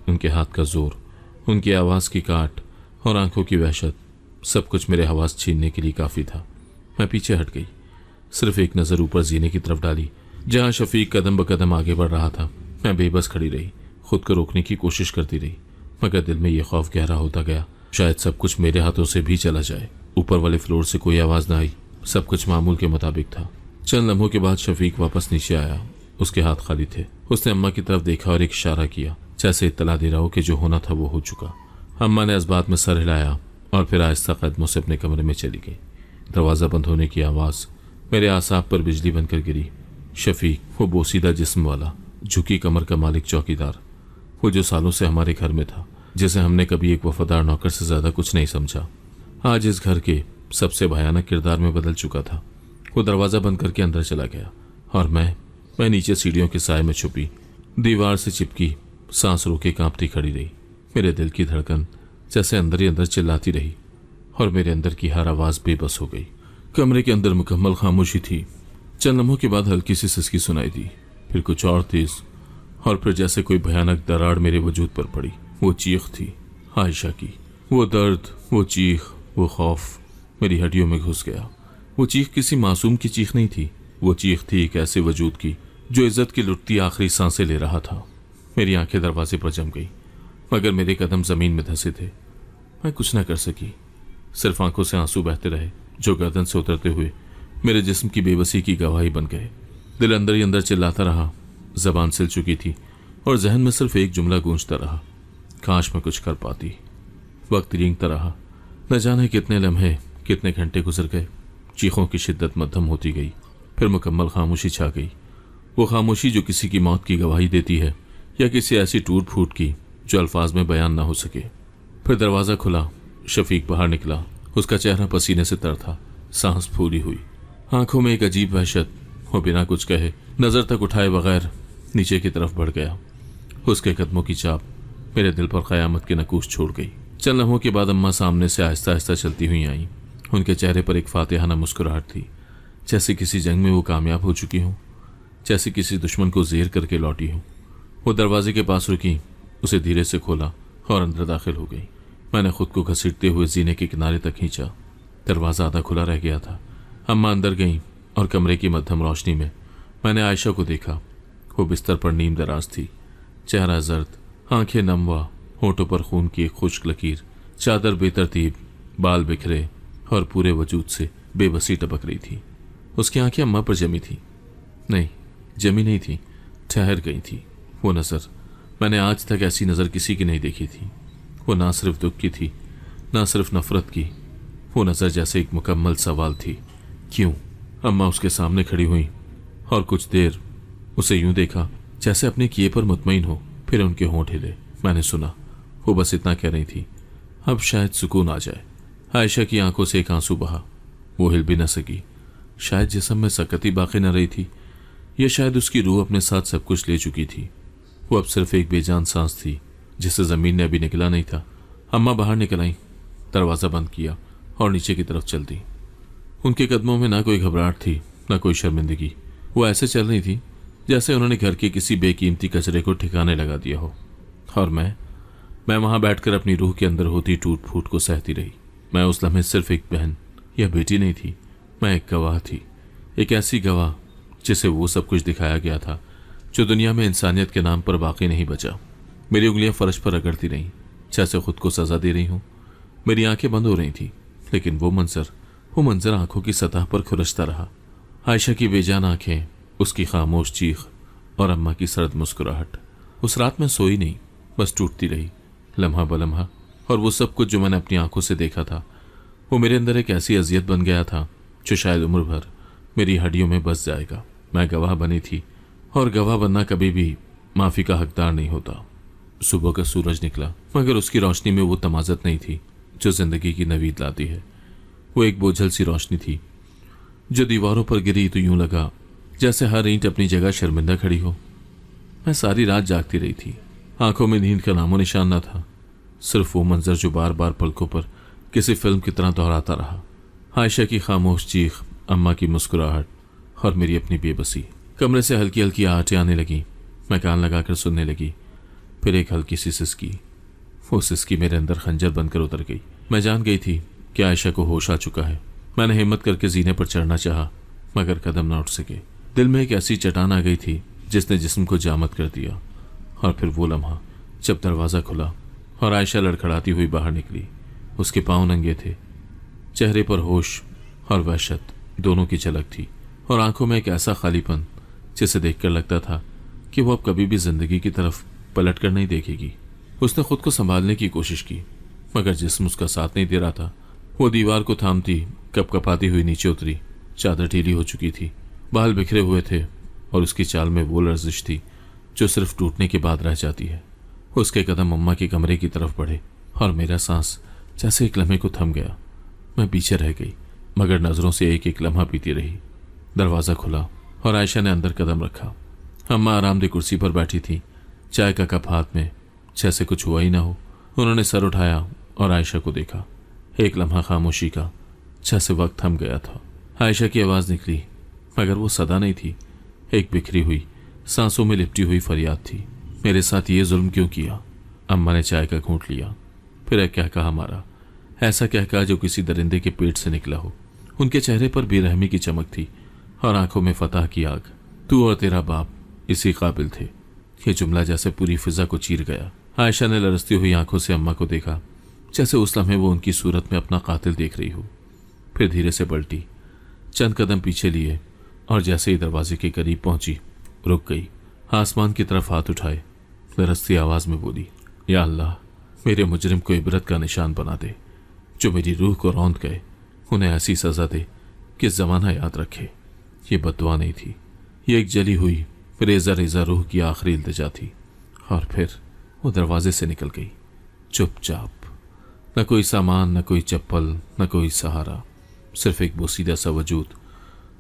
उनके हाथ का जोर, उनकी आवाज़ की काट और आंखों की वहशत, सब कुछ मेरे हवास छीनने के लिए काफ़ी था। मैं पीछे हट गई, सिर्फ एक नज़र ऊपर जीने की तरफ डाली जहाँ शफीक कदम ब कदम आगे बढ़ रहा था। मैं बेबस खड़ी रही, खुद को रोकने की कोशिश करती रही, मगर दिल में यह खौफ गहरा होता गया, शायद सब कुछ मेरे हाथों से भी चला जाए। ऊपर वाले फ्लोर से कोई आवाज़ न आई, सब कुछ मामूल के मुताबिक था। चंद लम्हों के बाद शफीक वापस नीचे आया। उसके हाथ खाली थे। उसने अम्मा की तरफ देखा और एक इशारा किया, जैसे इत्तला दे रहा हो कि जो होना था वो हो चुका। अम्मा ने इस बात में सर हिलाया और फिर आहिस्ता कदमों से अपने कमरे में चली गई। दरवाज़ा बंद होने की आवाज़ मेरे आसाब पर बिजली बनकर गिरी। शफीक, वो बोसीदा जिस्म वाला, झुकी कमर का मालिक चौकीदार, वो जो सालों से हमारे घर में था, जिसे हमने कभी एक वफादार नौकर से ज़्यादा कुछ नहीं समझा, आज इस घर के सबसे भयानक किरदार में बदल चुका था। वो दरवाज़ा बंद करके अंदर चला गया और मैं नीचे सीढ़ियों के साए में छुपी, दीवार से चिपकी, सांस रोके कांपती खड़ी रही। मेरे दिल की धड़कन जैसे अंदर ही अंदर चिल्लाती रही और मेरे अंदर की हर आवाज़ बेबस हो गई। कमरे के अंदर मुकम्मल खामोशी थी। चंद लम्हों के बाद हल्की सी सिसकी सुनाई दी, फिर कुछ और तेज, और फिर जैसे कोई भयानक दरार मेरे वजूद पर पड़ी। वो चीख थी आयशा की। वो दर्द, वो चीख, वो खौफ मेरी हड्डियों में घुस गया। वो चीख किसी मासूम की चीख नहीं थी। वो चीख थी एक ऐसे वजूद की जो इज्जत की लुटती आखिरी सांसें ले रहा था। मेरी आंखें दरवाजे पर जम गई, मगर मेरे कदम जमीन में धंसे थे। मैं कुछ न कर सकी, सिर्फ आंखों से आंसू बहते रहे जो गर्दन से उतरते हुए मेरे जिस्म की बेबसी की गवाही बन गए। दिल अंदर ही अंदर चिल्लाता रहा, जबान सिल चुकी थी और जहन में सिर्फ एक जुमला गूंजता रहा, काश मैं कुछ कर पाती। वक्त रेंगता रहा, न जाने कितने लम्हे, कितने घंटे गुजर गए। चीखों की शिद्दत मध्यम होती गई, फिर मुकम्मल खामोशी छा गई। वो खामोशी जो किसी की मौत की गवाही देती है या किसी ऐसी टूट फूट की जो अल्फाज में बयान ना हो सके। फिर दरवाज़ा खुला, शफीक बाहर निकला। उसका चेहरा पसीने से तर था, सांस फूली हुई, आंखों में एक अजीब वहशत। वो बिना कुछ कहे, नज़र तक उठाए बगैर नीचे की तरफ बढ़ गया। उसके कदमों की चाप मेरे दिल पर क़यामत के नकूश छोड़ गई। चंद लम्हों के बाद अम्मा सामने से आहिस्ता आहिस्ता चलती हुई आई। उनके चेहरे पर एक फातिहाना मुस्कुराहट थी, जैसे किसी जंग में वो कामयाब हो चुकी हों, जैसे किसी दुश्मन को ज़ेर करके लौटी हों। वो दरवाजे के पास रुकी, उसे धीरे से खोला और अंदर दाखिल हो गई। मैंने खुद को घसीटते हुए जीने के किनारे तक खींचा। दरवाज़ा आधा खुला रह गया था। अम्मा अंदर गईं और कमरे की मध्यम रोशनी में मैंने आयशा को देखा। वो बिस्तर पर नीम दराज थी, चेहरा जर्द, आंखें नमवा, होठों पर खून की एक खुश्क लकीर, चादर बेतरतीब, बाल बिखरे और पूरे वजूद से बेबसी टपक रही थी। उसकी आंखें अम्मा पर जमी थी। नहीं, जमी नहीं थी, ठहर गई थी। वो नज़र, मैंने आज तक ऐसी नज़र किसी की नहीं देखी थी। वो ना सिर्फ दुख की थी, ना सिर्फ नफरत की। वो नज़र जैसे एक मुकम्मल सवाल थी। क्यों? अम्मा उसके सामने खड़ी हुई और कुछ देर उसे यूं देखा जैसे अपने किए पर मुतमईन हो। फिर उनके होंठ हिले। मैंने सुना वो बस इतना कह रही थी, अब शायद सुकून आ जाए। आयशा की आंखों से एक आंसू बहा। वो हिल भी न सकी। शायद जिस्म में सकती बाकी न रही थी, या शायद उसकी रूह अपने साथ सब कुछ ले चुकी थी। वो अब सिर्फ एक बेजान सांस थी जिसे ज़मीन ने अभी निकला नहीं था। अम्मा बाहर निकल आई, दरवाज़ा बंद किया और नीचे की तरफ चल दी। उनके कदमों में ना कोई घबराहट थी, ना कोई शर्मिंदगी। वो ऐसे चल रही थी जैसे उन्होंने घर के किसी बेकीमती कचरे को ठिकाने लगा दिया हो। और मैं वहां बैठकर अपनी रूह के अंदर होती टूट फूट को सहती रही। मैं उस लम्हे सिर्फ एक बहन या बेटी नहीं थी, मैं एक गवाह थी। एक ऐसी गवाह जिसे वो सब कुछ दिखाया गया था जो दुनिया में इंसानियत के नाम पर बाकी नहीं बचा। मेरी उंगलियां फर्श पर रगड़ती रहीं जैसे खुद को सजा दे रही हूं। मेरी आंखें बंद हो रही थी, लेकिन वो मंजर आंखों की सतह पर खुरचता रहा। आयशा की बेजान आंखें, उसकी खामोश चीख और अम्मा की सर्द मुस्कुराहट। उस रात मैं सोई नहीं, बस टूटती रही लम्हा बलम्हा। और वो सब कुछ जो मैंने अपनी आंखों से देखा था, वो मेरे अंदर एक ऐसी अजियत बन गया था जो शायद उम्र भर मेरी हड्डियों में बस जाएगा। मैं गवाह बनी थी, और गवाह बनना कभी भी माफ़ी का हकदार नहीं होता। सुबह का सूरज निकला, मगर उसकी रोशनी में वो तमाज़त नहीं थी जो ज़िंदगी की नवीद लाती है। वो एक बोझल सी रोशनी थी जो दीवारों पर गिरी तो यूं लगा जैसे हर ईंट अपनी जगह शर्मिंदा खड़ी हो। मैं सारी रात जागती रही थी, आंखों में नींद का नामो निशान न था। सिर्फ वो मंजर जो बार बार पलकों पर किसी फिल्म की तरह दोहराता रहा। आयशा की खामोश चीख, अम्मा की मुस्कुराहट और मेरी अपनी बेबसी। कमरे से हल्की हल्की आहटें आने लगी। मैं कान लगाकर सुनने लगी। फिर एक हल्की सी सिसकी। वो सिसकी मेरे अंदर खंजर बनकर उतर गई। मैं जान गई थी कि आयशा को होश आ चुका है। मैंने हिम्मत करके जीने पर चढ़ना चाहा, मगर कदम न उठ सके। दिल में एक ऐसी चट्टान आ गई थी जिसने जिस्म को जामद कर दिया। और फिर वो लम्हा जब दरवाज़ा खुला और आयशा लड़खड़ाती हुई बाहर निकली। उसके पाँव नंगे थे, चेहरे पर होश और वहशत दोनों की झलक थी, और आंखों में एक ऐसा खालीपन जिसे देखकर लगता था कि वो अब कभी भी जिंदगी की तरफ पलट कर नहीं देखेगी। उसने खुद को संभालने की कोशिश की, मगर जिस्म उसका साथ नहीं दे रहा था। वो दीवार को थामती कपकपाती हुई नीचे उतरी। चादर ढीली हो चुकी थी, बाल बिखरे हुए थे, और उसकी चाल में वो लर्जिश थी जो सिर्फ टूटने के बाद रह जाती है। उसके कदम अम्मा के कमरे की तरफ बढ़े, और मेरा सांस जैसे एक लम्हे को थम गया। मैं पीछे रह गई, मगर नज़रों से एक एक लम्हा पीती रही। दरवाज़ा खुला और आयशा ने अंदर कदम रखा। अम्मा आरामदेह कुर्सी पर बैठी थी, चाय का कप हाथ में, जैसे कुछ हुआ ही ना हो। उन्होंने सर उठाया और आयशा को देखा। एक लम्हा खामोशी का, जैसे वक्त थम गया था। आयशा की आवाज़ निकली, मगर वो सदा नहीं थी। एक बिखरी हुई, सांसों में लिपटी हुई फरियाद थी। मेरे साथ ये जुल्म क्यों किया? अम्मा ने चाय का घूंट लिया, फिर एक कह कहा मारा, ऐसा कह कहा जो किसी दरिंदे के पेट से निकला हो। उनके चेहरे पर बेरहमी की चमक थी और आंखों में फतह की आग। तू और तेरा बाप इसी काबिल थे। ये जुमला जैसे पूरी फिजा को चीर गया। आयशा ने लरसती हुई आंखों से अम्मा को देखा, जैसे उस लम्हे वो उनकी सूरत में अपना कातिल देख रही हो। फिर धीरे से पलटी, चंद कदम पीछे लिए, और जैसे ही दरवाजे के करीब पहुंची रुक गई। आसमान की तरफ हाथ उठाए, लरसती आवाज में बोली, या अल्लाह, मेरे मुजरिम को इबरत का निशान बना दे। जो मेरी रूह को रौंद गए, उन्हें ऐसी सजा दे कि ज़माना याद रखे। ये बद्दुआ नहीं थी, ये एक जली हुई रेजा रेजा रूह की आखिरी इल्तिजा थी। और फिर वो दरवाजे से निकल गई, चुपचाप। न कोई सामान, न कोई चप्पल, न कोई सहारा, सिर्फ एक बोसीदा सा वजूद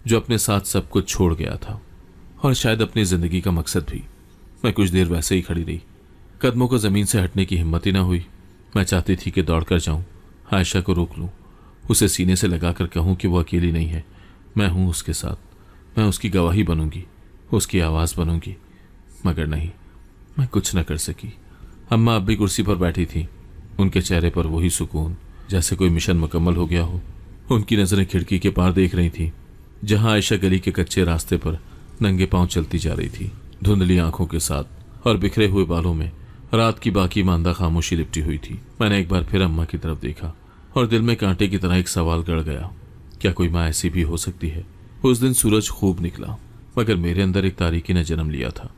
जो अपने साथ सब कुछ छोड़ गया था, और शायद अपनी ज़िंदगी का मकसद भी। मैं कुछ देर वैसे ही खड़ी रही, कदमों को ज़मीन से हटने की हिम्मत ही ना हुई। मैं चाहती थी कि दौड़कर जाऊं, आयशा को रोक लूं, उसे सीने से लगाकर कहूं कि वो अकेली नहीं है, मैं हूं उसके साथ। मैं उसकी गवाही बनूंगी, उसकी आवाज़ बनूंगी, मगर नहीं, मैं कुछ न कर सकी। अम्मा अब भी कुर्सी पर बैठी थी, उनके चेहरे पर वही सुकून, जैसे कोई मिशन मुकम्मल हो गया हो। उनकी नज़रें खिड़की के पार देख रही थी, जहां आयशा गली के कच्चे रास्ते पर नंगे पांव चलती जा रही थी, धुंधली आंखों के साथ और बिखरे हुए बालों में रात की बाकी मांदा खामोशी लिपटी हुई थी। मैंने एक बार फिर अम्मा की तरफ देखा, और दिल में कांटे की तरह एक सवाल गड़ गया, क्या कोई माँ ऐसी भी हो सकती है? उस दिन सूरज खूब निकला, मगर मेरे अंदर एक तारीकी ने जन्म लिया था।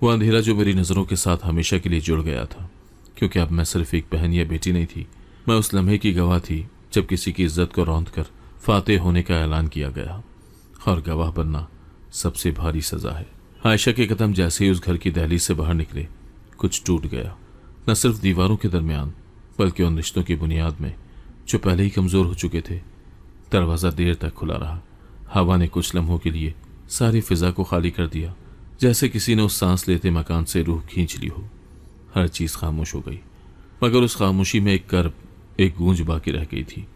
वो अंधेरा जो मेरी नज़रों के साथ हमेशा के लिए जुड़ गया था, क्योंकि अब मैं सिर्फ एक बहन या बेटी नहीं थी, मैं उस लम्हे की गवाह थी जब किसी की इज्जत को रौंद कर फातेह होने का ऐलान किया गया। और गवाह बनना सबसे भारी सजा है। आयशा के कदम जैसे ही उस घर की दहलीज से बाहर निकले, कुछ टूट गया, न सिर्फ दीवारों के दरमियान बल्कि उन रिश्तों की बुनियाद में जो पहले ही कमज़ोर हो चुके थे। दरवाज़ा देर तक खुला रहा। हवा ने कुछ लम्हों के लिए सारी फिजा को खाली कर दिया, जैसे किसी ने उस सांस लेते मकान से रूह खींच ली हो। हर चीज़ खामोश हो गई, मगर उस खामोशी में एक कर्ब, एक गूंज बाकी रह गई थी,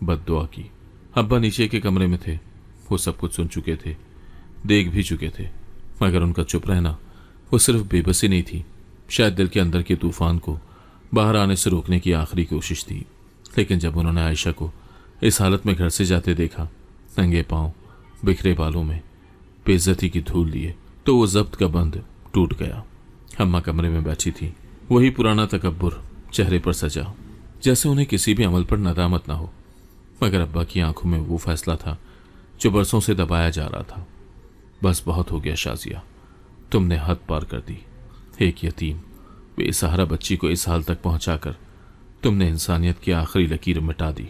बद्दुआ की। अब्बा नीचे के कमरे में थे, वो सब कुछ सुन चुके थे, देख भी चुके थे, मगर उनका चुप रहना वो सिर्फ बेबसी नहीं थी, शायद दिल के अंदर के तूफान को बाहर आने से रोकने की आखिरी कोशिश थी। लेकिन जब उन्होंने आयशा को इस हालत में घर से जाते देखा, नंगे पांव, बिखरे बालों में, बेइज्जती की धूल लिए, तो वो जब्त का बंद टूट गया। अम्मा कमरे में बैठी थी, वही पुराना तकब्बुर चेहरे पर सजा, जैसे उन्हें किसी भी अमल पर नदामत ना हो। मगर अब्बा की आंखों में वो फैसला था जो बरसों से दबाया जा रहा था। बस बहुत हो गया शाजिया, तुमने हद पार कर दी। एक यतीम बेसहारा बच्ची को इस हाल तक पहुंचाकर तुमने इंसानियत की आखिरी लकीर मिटा दी।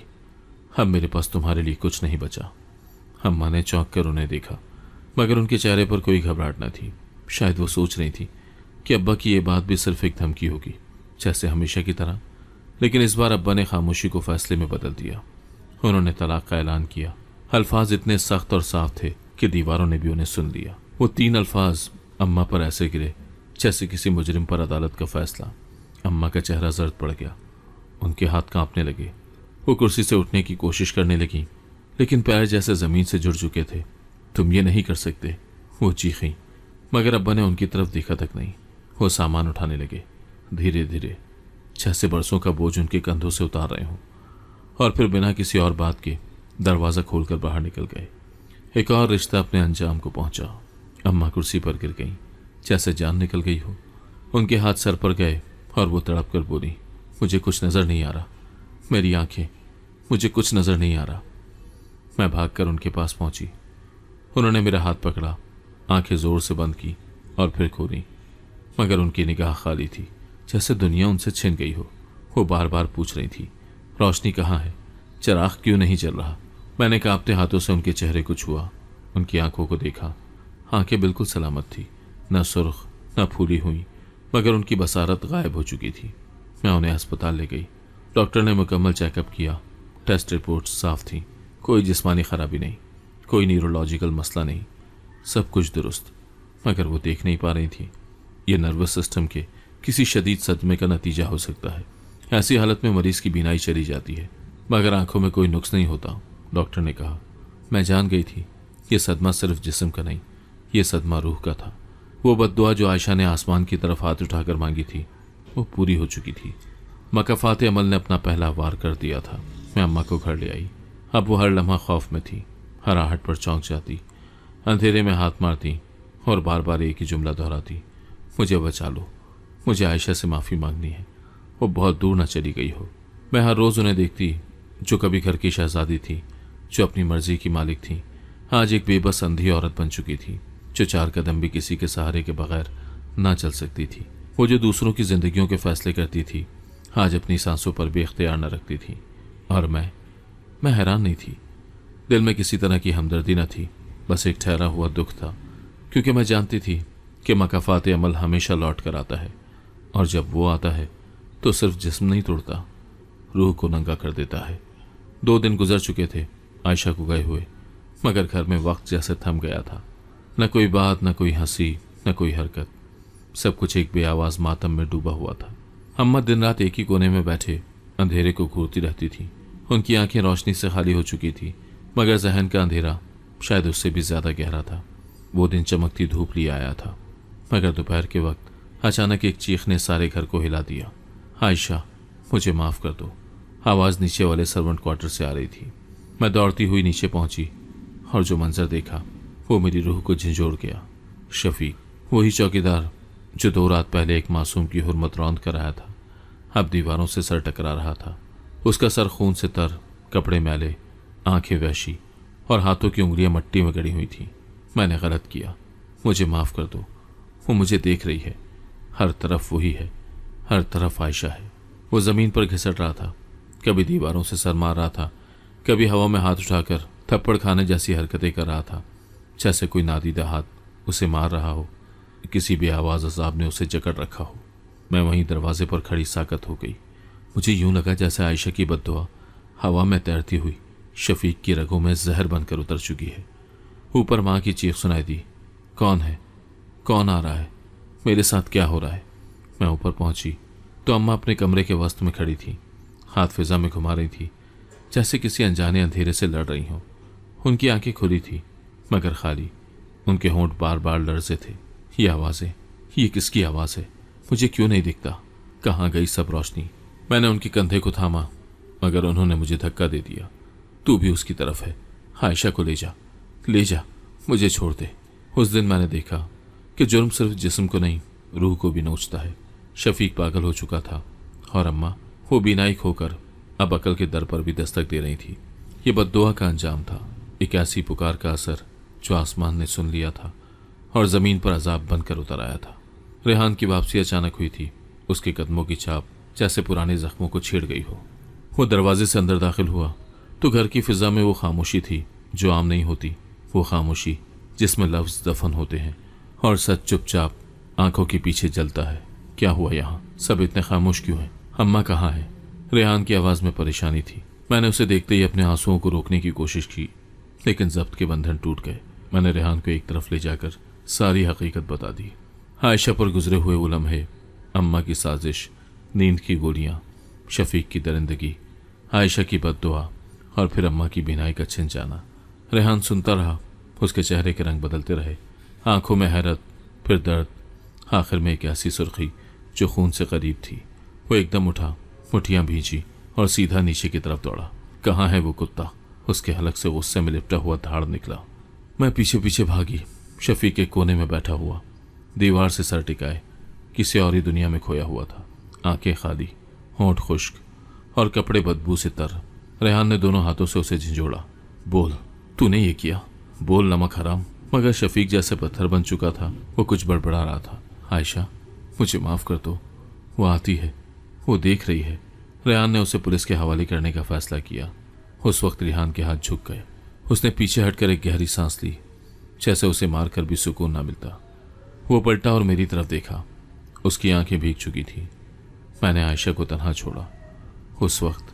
अब मेरे पास तुम्हारे लिए कुछ नहीं बचा। अम्मा ने चौंक कर उन्हें देखा, मगर उनके चेहरे पर कोई घबराहट न थी। शायद वो सोच रही थी कि अब्बा की ये बात भी सिर्फ एक धमकी होगी, जैसे हमेशा की तरह। लेकिन इस बार अब्बा ने खामोशी को फैसले में बदल दिया। उन्होंने तलाक का ऐलान किया। अल्फाज इतने सख्त और साफ थे कि दीवारों ने भी उन्हें सुन लिया। वो 3 अल्फाज अम्मा पर ऐसे गिरे जैसे किसी मुजरिम पर अदालत का फैसला। अम्मा का चेहरा जर्द पड़ गया, उनके हाथ कांपने लगे। वो कुर्सी से उठने की कोशिश करने लगी, लेकिन पैर जैसे जमीन से जुड़ चुके थे। तुम ये नहीं कर सकते, वो चीखीं, मगर अब्बा ने उनकी तरफ देखा तक नहीं। वो सामान उठाने लगे, धीरे धीरे, जैसे बरसों का बोझ उनके कंधों से उतार रहे हों, और फिर बिना किसी और बात के दरवाज़ा खोलकर बाहर निकल गए। एक और रिश्ता अपने अंजाम को पहुंचा। अम्मा कुर्सी पर गिर गईं, जैसे जान निकल गई हो। उनके हाथ सर पर गए और वो तड़प कर बोली, मुझे कुछ नज़र नहीं आ रहा, मेरी आंखें, मुझे कुछ नज़र नहीं आ रहा। मैं भागकर उनके पास पहुंची। उन्होंने मेरा हाथ पकड़ा, आंखें जोर से बंद की और फिर खोली, मगर उनकी निगाह खाली थी, जैसे दुनिया उनसे छिन गई हो। वो बार बार पूछ रही थी, रोशनी कहाँ है, चिराग क्यों नहीं जल रहा। मैंने कांपते हाथों से उनके चेहरे को छुआ, उनकी आंखों को देखा। आंखें बिल्कुल सलामत थी, न सुर्ख न फूली हुई, मगर उनकी बसारत गायब हो चुकी थी। मैं उन्हें अस्पताल ले गई। डॉक्टर ने मुकम्मल चेकअप किया। टेस्ट रिपोर्ट साफ थी, कोई जिस्मानी खराबी नहीं, कोई न्यूरोलॉजिकल मसला नहीं, सब कुछ दुरुस्त। मगर वो देख नहीं पा रही थी। ये नर्वस सिस्टम के किसी शदीद सदमे का नतीजा हो सकता है। ऐसी हालत में मरीज की बीनाई चली जाती है, मगर आंखों में कोई नुक्स नहीं होता, डॉक्टर ने कहा। मैं जान गई थी ये सदमा सिर्फ जिस्म का नहीं, ये सदमा रूह का था। वो बद्दुआ जो आयशा ने आसमान की तरफ हाथ उठाकर मांगी थी, वो पूरी हो चुकी थी। मकफात अमल ने अपना पहला वार कर दिया था। मैं अम्मा को घर ले आई। अब वो हर लम्हा खौफ में थी, हर आहट पर चौंक जाती, अंधेरे में हाथ मारती और बार बार एक ही जुमला दोहराती, मुझे बचा लो, मुझे आयशा से माफ़ी मांगनी है, वो बहुत दूर न चली गई हो। मैं हर रोज़ उन्हें देखती, जो कभी घर की शहजादी थी, जो अपनी मर्जी की मालिक थी, आज एक बेबस अंधी औरत बन चुकी थी, जो 4 कदम भी किसी के सहारे के बगैर ना चल सकती थी। वो जो दूसरों की जिंदगियों के फैसले करती थी, आज अपनी सांसों पर बेख्तियार न रखती थी। और मैं हैरान नहीं थी। दिल में किसी तरह की हमदर्दी न थी, बस एक ठहरा हुआ दुख था, क्योंकि मैं जानती थी कि मकफात अमल हमेशा लौट कर आता है, और जब वो आता है तो सिर्फ जिस्म नहीं तोड़ता, रूह को नंगा कर देता है। 2 दिन गुजर चुके थे आयशा को गए हुए, मगर घर में वक्त जैसे थम गया था। न कोई बात, न कोई हंसी, न कोई हरकत, सब कुछ एक बेआवाज मातम में डूबा हुआ था। अम्मा दिन रात एक ही कोने में बैठे अंधेरे को घूरती रहती थी। उनकी आंखें रोशनी से खाली हो चुकी थी, मगर जहन का अंधेरा शायद उससे भी ज्यादा गहरा था। वो दिन चमकती धूप लिए आया था, मगर दोपहर के वक्त अचानक एक चीख ने सारे घर को हिला दिया। आयशा, मुझे माफ़ कर दो। आवाज़ नीचे वाले सर्वेंट क्वार्टर से आ रही थी। मैं दौड़ती हुई नीचे पहुंची और जो मंजर देखा वो मेरी रूह को झंझोड़ गया। शफीक, वही चौकीदार जो 2 रात पहले एक मासूम की हुर्मत रौंद कर आया था, अब दीवारों से सर टकरा रहा था। उसका सर खून से तर, कपड़े मैले, आंखें वैशी और हाथों की उंगलियां मट्टी में गड़ी हुई थी। मैंने गलत किया, मुझे माफ़ कर दो। वो मुझे देख रही है, हर तरफ वही है, हर तरफ आयशा है। वो ज़मीन पर घिसट रहा था, कभी दीवारों से सर मार रहा था, कभी हवा में हाथ उठाकर थप्पड़ खाने जैसी हरकतें कर रहा था, जैसे कोई नादीदा हाथ उसे मार रहा हो, किसी भी आवाज़ अजाब ने उसे जकड़ रखा हो। मैं वहीं दरवाजे पर खड़ी साकत हो गई। मुझे यूं लगा जैसे आयशा की बद्दुआ हवा में तैरती हुई शफीक की रगों में जहर बनकर उतर चुकी है। ऊपर माँ की चीख सुनाई दी, कौन है? कौन आ रहा है? मेरे साथ क्या हो रहा है? मैं ऊपर पहुंची तो अम्मा अपने कमरे के वस्त में खड़ी थी, हाथ फिजा में घुमा रही थी, जैसे किसी अनजाने अंधेरे से लड़ रही हों। उनकी आंखें खुली थी मगर खाली, उनके होंठ बार बार लर्जे थे। ये आवाज़ें, ये किसकी आवाज़ है? मुझे क्यों नहीं दिखता? कहाँ गई सब रोशनी? मैंने उनके कंधे को थामा मगर उन्होंने मुझे धक्का दे दिया। तू भी उसकी तरफ है, आयशा को ले जा, ले जा, मुझे छोड़ दे। उस दिन मैंने देखा कि जुर्म सिर्फ जिस्म को नहीं, रूह को भी नोचता है। शफीक पागल हो चुका था और अम्मा वो बीनाई खोकर अब अकल के दर पर भी दस्तक दे रही थी। ये बद्दुआ का अंजाम था, एक ऐसी पुकार का असर जो आसमान ने सुन लिया था और ज़मीन पर अजाब बनकर उतर आया था। रेहान की वापसी अचानक हुई थी, उसके कदमों की छाप जैसे पुराने जख्मों को छेड़ गई हो। वो दरवाजे से अंदर दाखिल हुआ तो घर की फिजा में वो खामोशी थी जो आम नहीं होती, वो खामोशी जिसमें लफ्ज़ दफन होते हैं और सच चुपचाप आंखों के पीछे जलता है। क्या हुआ यहाँ? सब इतने खामोश क्यों हैं? अम्मा कहाँ है? रेहान की आवाज़ में परेशानी थी। मैंने उसे देखते ही अपने आंसुओं को रोकने की कोशिश की, लेकिन जब्त के बंधन टूट गए। मैंने रेहान को एक तरफ ले जाकर सारी हकीकत बता दी। आयशा पर गुजरे हुए वो लम्हे, अम्मा की साजिश, नींद की गोलियां, शफीक की दरिंदगी, आयशा की बद्दुआ और फिर अम्मा की बीनाई का छिन जाना। रेहान सुनता रहा, उसके चेहरे के रंग बदलते रहे, आंखों में हैरत, फिर दर्द, आखिर में एक ऐसी सुर्खी जो खून से करीब थी। वो एकदम उठा, मुठियां भींची और सीधा नीचे की तरफ दौड़ा। कहाँ है वो कुत्ता? उसके हलक से गुस्से में लिपटा हुआ धाड़ निकला। मैं पीछे पीछे भागी। शफीक एक कोने में बैठा हुआ, दीवार से सर टिकाए, किसी और ही दुनिया में खोया हुआ था। आंखें खाली, होंठ खुश्क और कपड़े बदबू से तर। रेहान ने दोनों हाथों से उसे झंझोड़ा। बोल, तूने ये किया? बोल नमक हराम। मगर शफीक जैसे पत्थर बन चुका था, वो कुछ बड़बड़ा रहा था। आयशा, मुझे माफ़ कर दो, वो आती है, वो देख रही है। रेहान ने उसे पुलिस के हवाले करने का फैसला किया। उस वक्त रेहान के हाथ झुक गए। उसने पीछे हटकर एक गहरी सांस ली, जैसे उसे मारकर भी सुकून ना मिलता। वो पलटा और मेरी तरफ देखा। उसकी आंखें भीग चुकी थी। मैंने आयशा को तन्हा छोड़ा, उस वक्त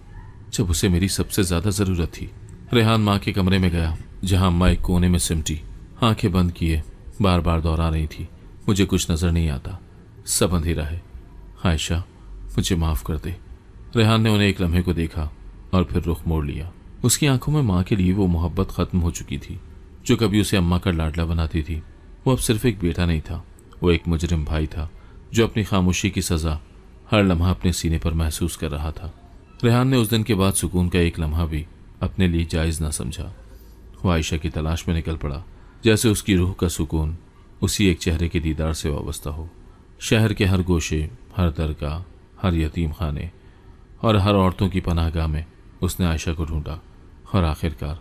जब उसे मेरी सबसे ज़्यादा ज़रूरत थी। रेहान माँ के कमरे में गया, जहाँ अम्मा एक कोने में सिमटी, आंखें बंद किए बार बार दोहरा रही थी, मुझे कुछ नज़र नहीं आता, सब अंधेरा है। आयशा, मुझे माफ़ कर दे। रेहान ने उन्हें एक लम्हे को देखा और फिर रुख मोड़ लिया। उसकी आंखों में माँ के लिए वो मोहब्बत ख़त्म हो चुकी थी जो कभी उसे अम्मा का लाडला बनाती थी। वो अब सिर्फ एक बेटा नहीं था, वो एक मुजरिम भाई था जो अपनी खामोशी की सज़ा हर लम्हा अपने सीने पर महसूस कर रहा था। रेहान ने उस दिन के बाद सुकून का एक लम्हा भी अपने लिए जायज़ न समझा। वो आयशा की तलाश में निकल पड़ा, जैसे उसकी रूह का सुकून उसी एक चेहरे के दीदार से वाबस्ता हो। शहर के हर गोशे, हर दरगाह, हर यतीम खाने और हर औरतों की पनाहगाह में उसने आयशा को ढूंढा और आखिरकार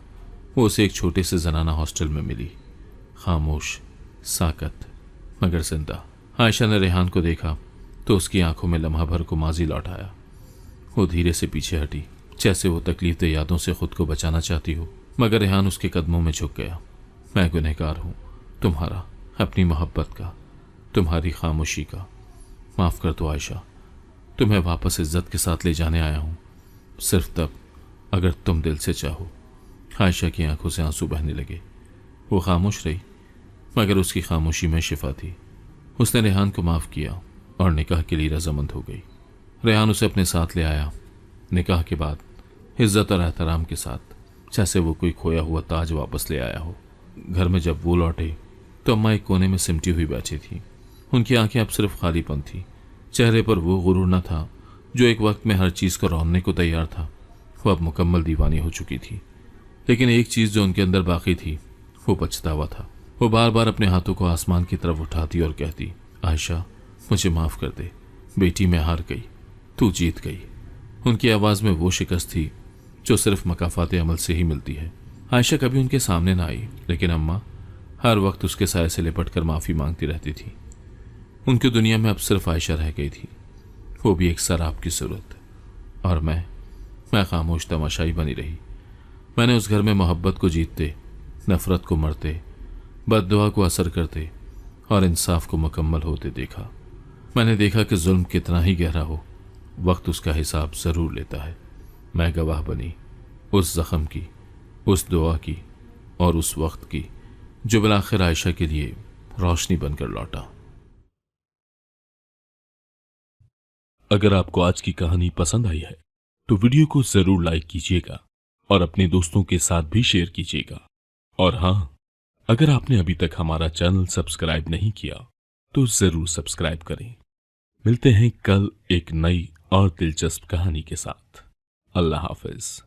वो उसे एक छोटे से जनाना हॉस्टल में मिली, खामोश, साकत मगर जिंदा। आयशा ने रेहान को देखा तो उसकी आंखों में लम्हा भर को माजी लौट आया। वो धीरे से पीछे हटी, जैसे वो तकलीफ दे यादों से खुद को बचाना चाहती हो, मगर रेहान उसके कदमों में झुक गया। मैं गुनहगार हूँ, तुम्हारा, अपनी मोहब्बत का, तुम्हारी खामोशी का। माफ़ कर दो आयशा, तुम्हें वापस इज्जत के साथ ले जाने आया हूँ, सिर्फ तब अगर तुम दिल से चाहो। आयशा की आंखों से आंसू बहने लगे। वो खामोश रही, मगर उसकी खामोशी में शिफा थी। उसने रेहान को माफ़ किया और निकाह के लिए रजामंद हो गई। रेहान उसे अपने साथ ले आया, निकाह के बाद इज्जत और एहतराम के साथ, जैसे वो कोई खोया हुआ ताज वापस ले आया हो। घर में जब वो लौटे तो अम्मा एक कोने में सिमटी हुई बैठी थी। उनकी आंखें अब सिर्फ खालीपन थी। चेहरे पर वो गुरूर न था जो एक वक्त में हर चीज़ को रौंदने को तैयार था। वो अब मुकम्मल दीवानी हो चुकी थी, लेकिन एक चीज़ जो उनके अंदर बाकी थी वो पछतावा था। वो बार बार अपने हाथों को आसमान की तरफ उठाती और कहती, आयशा, मुझे माफ़ कर दे बेटी, मैं हार गई, तू जीत गई। उनकी आवाज़ में वो शिकस्त थी जो सिर्फ मकाफात अमल से ही मिलती है। आयशा कभी उनके सामने ना आई, लेकिन अम्मा हर वक्त उसके साय से लिपट कर माफ़ी मांगती रहती थी। उनकी दुनिया में अब सिर्फ आयशा रह गई थी, वो भी एक शराब की सूरत। और मैं खामोश तमाशाई बनी रही। मैंने उस घर में मोहब्बत को जीतते, नफरत को मरते, बद्दुआ को असर करते और इंसाफ को मुकम्मल होते देखा। मैंने देखा कि जुल्म कितना ही गहरा हो, वक्त उसका हिसाब ज़रूर लेता है। मैं गवाह बनी उस जख्म की, उस दुआ की और उस वक्त की जो बिलाखिर आयशा के लिए रोशनी बनकर लौटा। अगर आपको आज की कहानी पसंद आई है तो वीडियो को जरूर लाइक कीजिएगा और अपने दोस्तों के साथ भी शेयर कीजिएगा। और हाँ, अगर आपने अभी तक हमारा चैनल सब्सक्राइब नहीं किया तो जरूर सब्सक्राइब करें। मिलते हैं कल एक नई और दिलचस्प कहानी के साथ। अल्लाह हाफिज।